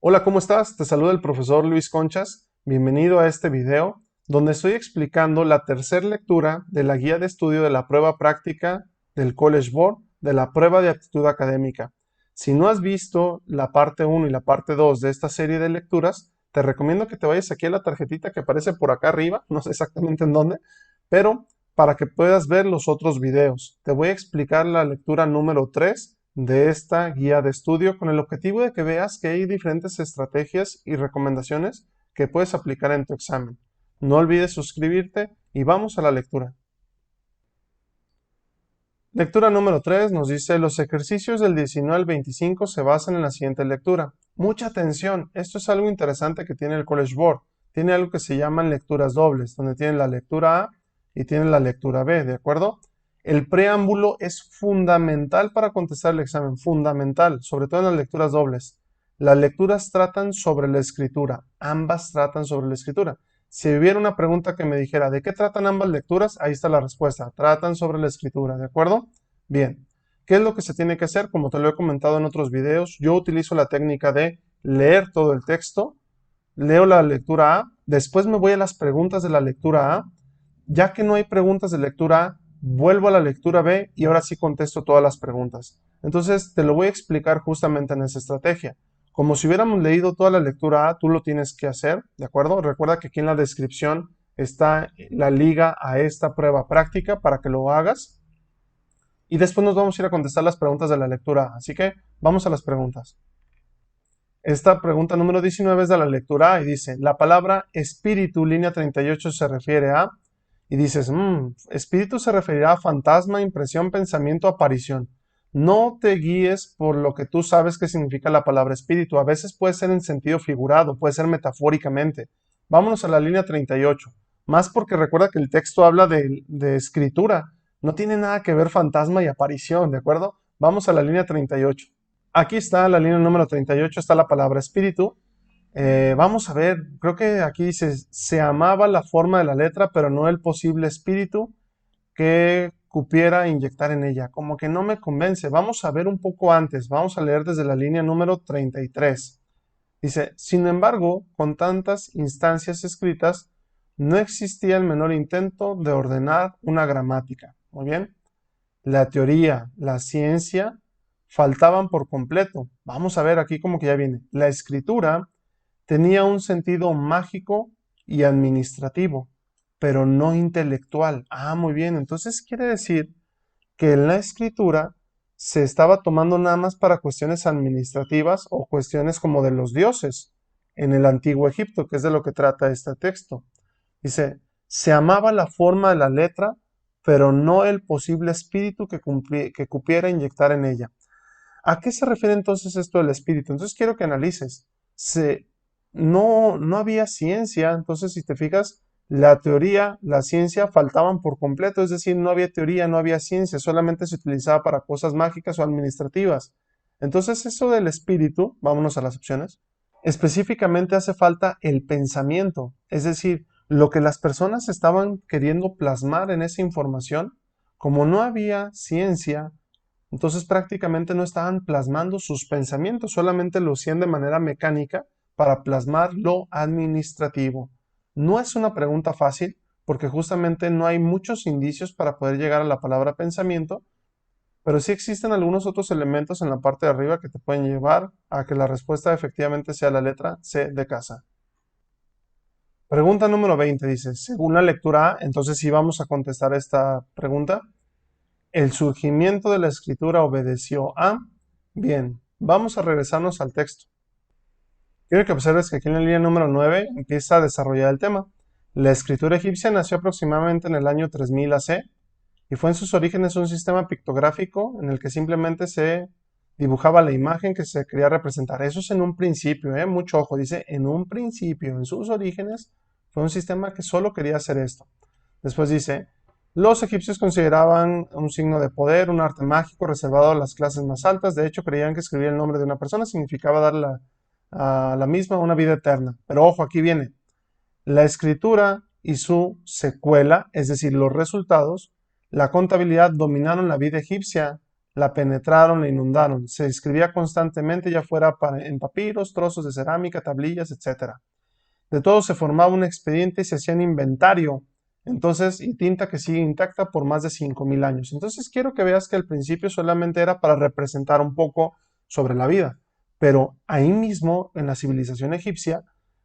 Hola, ¿cómo estás? Te saluda el profesor Luis Conchas. Bienvenido a este video donde estoy explicando la tercera lectura de la guía de estudio de la prueba práctica del College Board de la prueba de aptitud académica. Si no has visto la parte 1 y la parte 2 de esta serie de lecturas, te recomiendo que te vayas aquí a la tarjetita que aparece por acá arriba, no sé exactamente en dónde, pero para que puedas ver los otros videos. Te voy a explicar la lectura número 3 de esta guía de estudio con el objetivo de que veas que hay diferentes estrategias y recomendaciones que puedes aplicar en tu examen. No olvides suscribirte y vamos a la lectura. Lectura número 3 nos dice: los ejercicios del 19 al 25 se basan en la siguiente lectura. Mucha atención, esto es algo interesante que tiene el College Board. Tiene algo que se llaman lecturas dobles, donde tienen la lectura A y tienen la lectura B, ¿de acuerdo? El preámbulo es fundamental para contestar el examen, fundamental, sobre todo en las lecturas dobles. Las lecturas tratan sobre la escritura, ambas tratan sobre la escritura. Si hubiera una pregunta que me dijera ¿de qué tratan ambas lecturas? Ahí está la respuesta, tratan sobre la escritura, ¿de acuerdo? Bien, ¿qué es lo que se tiene que hacer? Como te lo he comentado en otros videos, yo utilizo la técnica de leer todo el texto, leo la lectura A, después me voy a las preguntas de la lectura A, ya que no hay preguntas de lectura A, vuelvo a la lectura B y ahora sí contesto todas las preguntas. Entonces te lo voy a explicar justamente en esa estrategia. Como si hubiéramos leído toda la lectura A, tú lo tienes que hacer, ¿de acuerdo? Recuerda que aquí en la descripción está la liga a esta prueba práctica para que lo hagas. Y después nos vamos a ir a contestar las preguntas de la lectura A. Así que vamos a las preguntas. Esta pregunta número 19 es de la lectura A y dice: la palabra espíritu, línea 38, se refiere a... Y dices, espíritu se referirá a fantasma, impresión, pensamiento, aparición. No te guíes por lo que tú sabes que significa la palabra espíritu. A veces puede ser en sentido figurado, puede ser metafóricamente. Vámonos a la línea 38. Más porque recuerda que el texto habla de escritura. No tiene nada que ver fantasma y aparición, ¿de acuerdo? Vamos a la línea 38. Aquí está la línea número 38, está la palabra espíritu. Vamos a ver, creo que aquí dice, se amaba la forma de la letra, pero no el posible espíritu que cupiera inyectar en ella. Como que no me convence. Vamos a ver un poco antes, vamos a leer desde la línea número 33. Dice, sin embargo, con tantas instancias escritas, no existía el menor intento de ordenar una gramática. Muy bien. La teoría, la ciencia, faltaban por completo. Vamos a ver aquí como que ya viene. La escritura tenía un sentido mágico y administrativo, pero no intelectual. Ah, muy bien. Entonces quiere decir que en la escritura se estaba tomando nada más para cuestiones administrativas o cuestiones como de los dioses en el antiguo Egipto, que es de lo que trata este texto. Dice, se amaba la forma de la letra, pero no el posible espíritu que cupiera inyectar en ella. ¿A qué se refiere entonces esto del espíritu? Entonces quiero que analices. No había ciencia, entonces si te fijas, la teoría, la ciencia faltaban por completo, es decir, no había teoría, no había ciencia, solamente se utilizaba para cosas mágicas o administrativas. Entonces eso del espíritu, vámonos a las opciones, específicamente hace falta el pensamiento, es decir, lo que las personas estaban queriendo plasmar en esa información, como no había ciencia, entonces prácticamente no estaban plasmando sus pensamientos, solamente lo hacían de manera mecánica para plasmar lo administrativo. No es una pregunta fácil porque justamente no hay muchos indicios para poder llegar a la palabra pensamiento, pero sí existen algunos otros elementos en la parte de arriba que te pueden llevar a que la respuesta efectivamente sea la letra C de casa. Pregunta número 20 dice, según la lectura A, entonces sí vamos a contestar esta pregunta. El surgimiento de la escritura obedeció a... Bien, vamos a regresarnos al texto. Quiero que observes que aquí en la línea número 9 empieza a desarrollar el tema. La escritura egipcia nació aproximadamente en el año 3000 AC y fue en sus orígenes un sistema pictográfico en el que simplemente se dibujaba la imagen que se quería representar. Eso es en un principio, mucho ojo, dice en un principio, en sus orígenes fue un sistema que solo quería hacer esto. Después dice, los egipcios consideraban un signo de poder, un arte mágico reservado a las clases más altas. De hecho, creían que escribir el nombre de una persona significaba darle a la misma una vida eterna. Pero ojo, aquí viene. La escritura y su secuela, es decir, los resultados, la contabilidad dominaron la vida egipcia la penetraron, la inundaron. Se escribía constantemente, ya fuera en papiros, trozos de cerámica, tablillas, etc. De todo se formaba un expediente y se hacía un inventario. Entonces, y tinta que sigue intacta por más de 5000 años. Entonces, quiero que veas que al principio solamente era para representar un poco sobre la vida. Pero ahí mismo, en la civilización egipcia,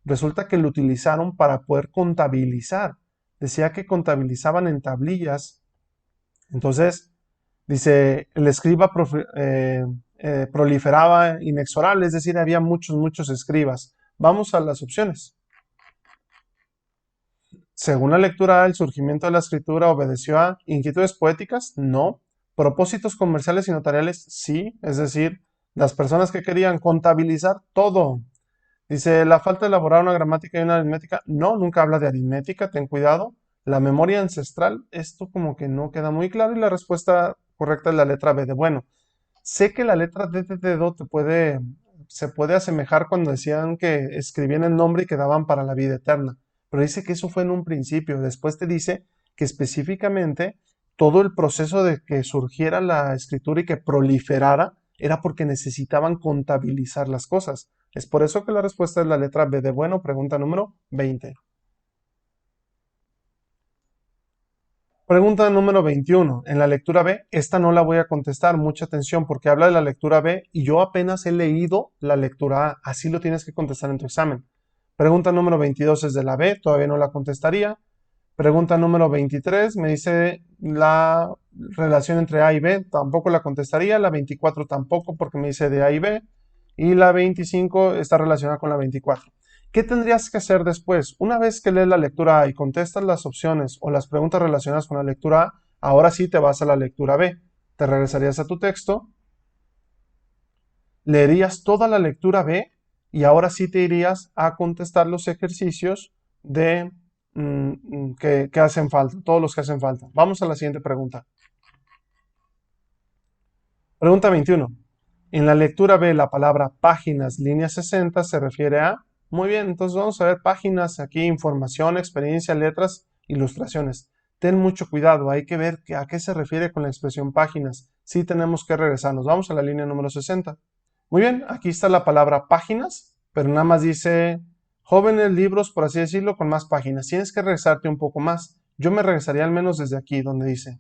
resulta que lo utilizaron para poder contabilizar. Decía que contabilizaban en tablillas. Entonces, dice, el escriba proliferaba inexorable, es decir, había muchos escribas. Vamos a las opciones. Según la lectura A, el surgimiento de la escritura obedeció a inquietudes poéticas, no. Propósitos comerciales y notariales, sí. Es decir, las personas que querían contabilizar todo. Dice, la falta de elaborar una gramática y una aritmética, no, nunca habla de aritmética, ten cuidado. La memoria ancestral, esto como que no queda muy claro y la respuesta correcta es la letra B de bueno. Sé que la letra D de dedo se puede asemejar cuando decían que escribían el nombre y quedaban para la vida eterna, pero dice que eso fue en un principio. Después te dice que específicamente todo el proceso de que surgiera la escritura y que proliferara era porque necesitaban contabilizar las cosas. Es por eso que la respuesta es la letra B de bueno, pregunta número 20. Pregunta número 21. En la lectura B, esta no la voy a contestar, mucha atención porque habla de la lectura B y yo apenas he leído la lectura A, así lo tienes que contestar en tu examen. Pregunta número 22 es de la B, todavía no la contestaría. Pregunta número 23 me dice la relación entre A y B, tampoco la contestaría. La 24 tampoco porque me dice de A y B. Y la 25 está relacionada con la 24. ¿Qué tendrías que hacer después? Una vez que lees la lectura A y contestas las opciones o las preguntas relacionadas con la lectura A, ahora sí te vas a la lectura B. Te regresarías a tu texto, leerías toda la lectura B y ahora sí te irías a contestar los ejercicios de que hacen falta, todos los que hacen falta. Vamos a la siguiente pregunta. Pregunta 21. En la lectura B, la palabra páginas, línea 60 se refiere a... Muy bien, entonces vamos a ver páginas, aquí información, experiencia, letras, ilustraciones. Ten mucho cuidado, hay que ver a qué se refiere con la expresión páginas. Sí tenemos que regresarnos. Vamos a la línea número 60. Muy bien, aquí está la palabra páginas, pero nada más dice jóvenes libros, por así decirlo, con más páginas. Tienes que regresarte un poco más. Yo me regresaría al menos desde aquí, donde dice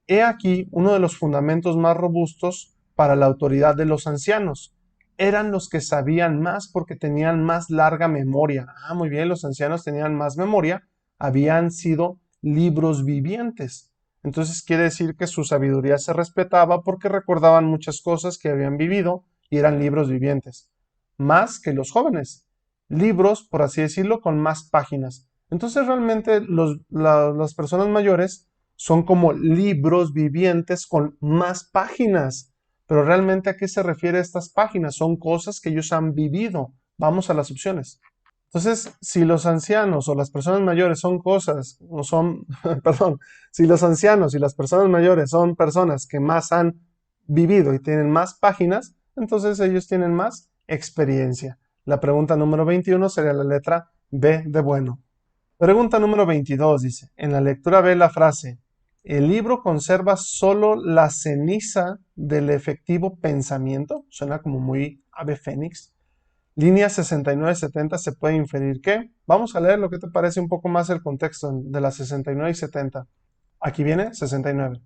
he aquí uno de los fundamentos más robustos para la autoridad de los ancianos. Eran los que sabían más porque tenían más larga memoria. Ah, muy bien, los ancianos tenían más memoria, habían sido libros vivientes. Entonces quiere decir que su sabiduría se respetaba porque recordaban muchas cosas que habían vivido y eran libros vivientes. Más que los jóvenes. Libros, por así decirlo, con más páginas. Entonces realmente las personas mayores son como libros vivientes con más páginas. Pero realmente ¿a qué se refiere estas páginas? Son cosas que ellos han vivido. Vamos a las opciones. Entonces, si los ancianos o las personas mayores son cosas, o son, perdón, si los ancianos y las personas mayores son personas que más han vivido y tienen más páginas, entonces ellos tienen más experiencia. La pregunta número 21 sería la letra B de bueno. Pregunta número 22 dice, en la lectura B la frase, el libro conserva solo la ceniza del efectivo pensamiento, suena como muy ave fénix. Línea 69-70 se puede inferir que, vamos a leer lo que te parece un poco más el contexto de las 69 y 70. Aquí viene 69.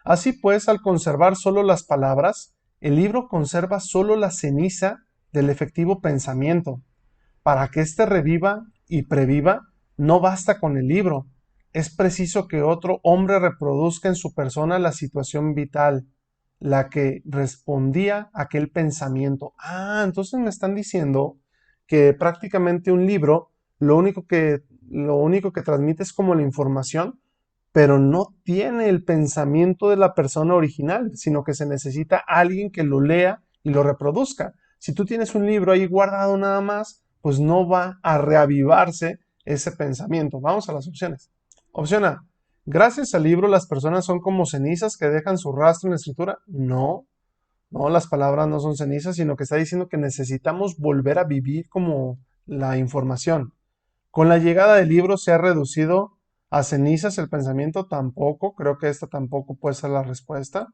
Así pues, al conservar solo las palabras, el libro conserva solo la ceniza del efectivo pensamiento. Para que éste reviva y previva, no basta con el libro. Es preciso que otro hombre reproduzca en su persona la situación vital, la que respondía a aquel pensamiento. Ah, entonces me están diciendo que prácticamente un libro lo único que transmite es como la información, pero no tiene el pensamiento de la persona original, sino que se necesita alguien que lo lea y lo reproduzca. Si tú tienes un libro ahí guardado nada más, pues no va a reavivarse ese pensamiento. Vamos a las opciones. Opción A. Gracias al libro las personas son como cenizas que dejan su rastro en la escritura. No, no, las palabras no son cenizas, sino que está diciendo que necesitamos volver a vivir como la información. Con la llegada del libro se ha reducido a cenizas el pensamiento, tampoco, creo que esta tampoco puede ser la respuesta.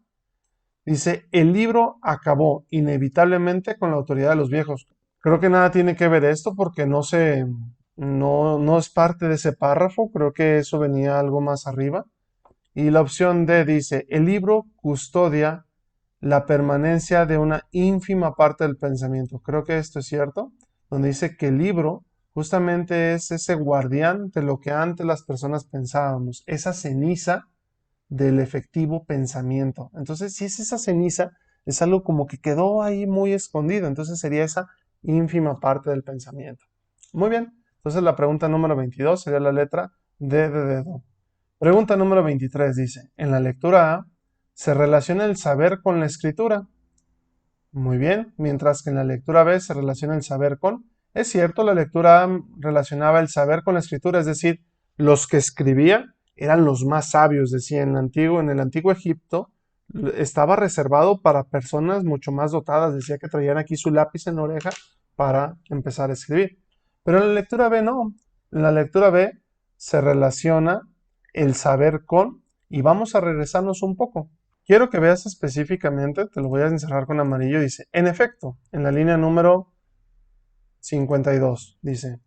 Dice, el libro acabó inevitablemente con la autoridad de los viejos. Creo que nada tiene que ver esto porque no es parte de ese párrafo. Creo que eso venía algo más arriba. Y la opción D dice, el libro custodia la permanencia de una ínfima parte del pensamiento. Creo que esto es cierto, donde dice que el libro justamente es ese guardián de lo que antes las personas pensábamos, esa ceniza del efectivo pensamiento. Entonces, si es esa ceniza, es algo como que quedó ahí muy escondido, entonces sería esa ínfima parte del pensamiento. Muy bien, entonces la pregunta número 22 sería la letra D de dedo. Pregunta número 23 dice, en la lectura A se relaciona el saber con la escritura. Muy bien, mientras que en la lectura B se relaciona el saber con. Es cierto, la lectura A relacionaba el saber con la escritura, es decir, los que escribían eran los más sabios, decía en el antiguo Egipto estaba reservado para personas mucho más dotadas, decía que traían aquí su lápiz en la oreja para empezar a escribir. Pero en la lectura B no, en la lectura B se relaciona el saber con, y vamos a regresarnos un poco. Quiero que veas específicamente, te lo voy a encerrar con amarillo, dice, en efecto, en la línea número 52, dice,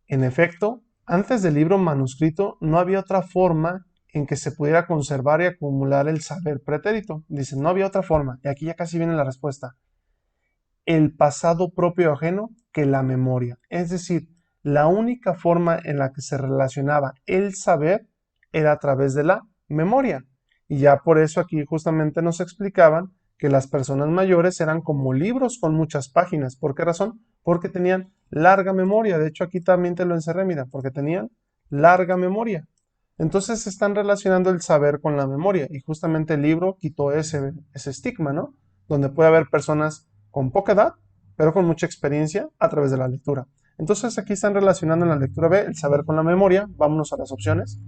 en efecto, antes del libro manuscrito no había otra forma en que se pudiera conservar y acumular el saber pretérito. Dice, no había otra forma, y aquí ya casi viene la respuesta. El pasado propio ajeno que la memoria. Es decir, la única forma en la que se relacionaba el saber era a través de la memoria. Y ya por eso aquí justamente nos explicaban que las personas mayores eran como libros con muchas páginas. ¿Por qué razón? Porque tenían larga memoria. De hecho, aquí también te lo encerré, mira, porque tenían larga memoria. Entonces se están relacionando el saber con la memoria. Y justamente el libro quitó ese estigma, ¿no? Donde puede haber personas con poca edad, pero con mucha experiencia a través de la lectura. Entonces aquí están relacionando en la lectura B el saber con la memoria. Vámonos a las opciones.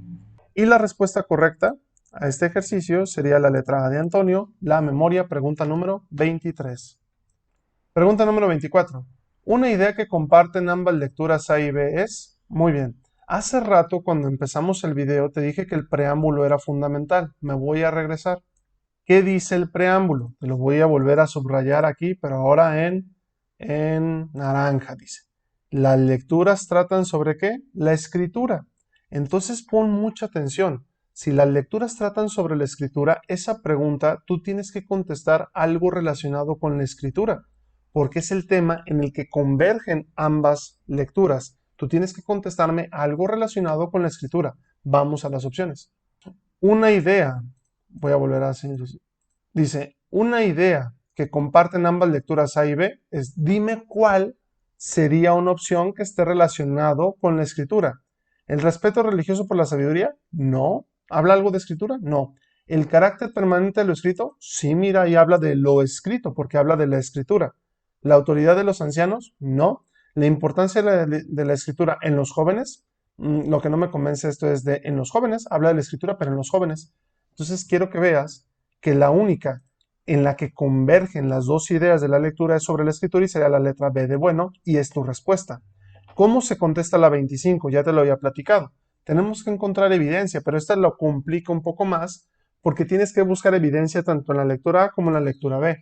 Y la respuesta correcta a este ejercicio sería la letra A de Antonio, la memoria, pregunta número 23. Pregunta número 24. Una idea que comparten ambas lecturas A y B es, muy bien, hace rato cuando empezamos el video te dije que el preámbulo era fundamental. Me voy a regresar. ¿Qué dice el preámbulo? Te lo voy a volver a subrayar aquí, pero ahora en naranja, dice. Las lecturas tratan sobre ¿qué? La escritura. Entonces pon mucha atención. Si las lecturas tratan sobre la escritura, esa pregunta tú tienes que contestar algo relacionado con la escritura, porque es el tema en el que convergen ambas lecturas. Tú tienes que contestarme algo relacionado con la escritura. Vamos a las opciones. Una idea, voy a volver a hacer, dice, una idea que comparten ambas lecturas A y B es dime cuál sería una opción que esté relacionado con la escritura. ¿El respeto religioso por la sabiduría? No. ¿Habla algo de escritura? No. ¿El carácter permanente de lo escrito? Sí, mira, y habla de lo escrito, porque habla de la escritura. ¿La autoridad de los ancianos? No. ¿La importancia de la escritura en los jóvenes? Lo que no me convence esto es de en los jóvenes, habla de la escritura, pero en los jóvenes. Entonces quiero que veas que la única en la que convergen las dos ideas de la lectura es sobre la escritura y sería la letra B de bueno, y es tu respuesta. ¿Cómo se contesta la 25? Ya te lo había platicado. Tenemos que encontrar evidencia, pero esta lo complica un poco más porque tienes que buscar evidencia tanto en la lectura A como en la lectura B.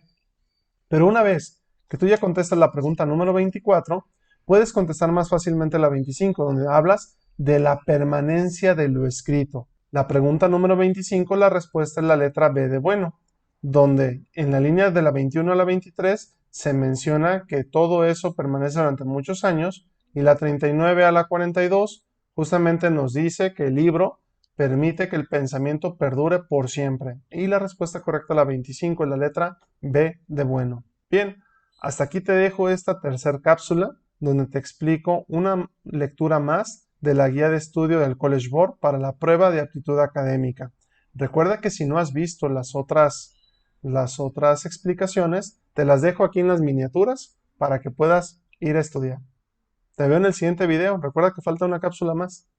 Pero una vez que tú ya contestas la pregunta número 24, puedes contestar más fácilmente la 25, donde hablas de la permanencia de lo escrito. La pregunta número 25, la respuesta es la letra B de bueno, donde en la línea de la 21 a la 23 se menciona que todo eso permanece durante muchos años, y la 39 a la 42 justamente nos dice que el libro permite que el pensamiento perdure por siempre. Y la respuesta correcta a la 25 es la letra B de bueno. Bien, hasta aquí te dejo esta tercera cápsula donde te explico una lectura más de la guía de estudio del College Board para la prueba de aptitud académica. Recuerda que si no has visto las otras explicaciones, te las dejo aquí en las miniaturas para que puedas ir a estudiar. Te veo en el siguiente video. Recuerda que falta una cápsula más.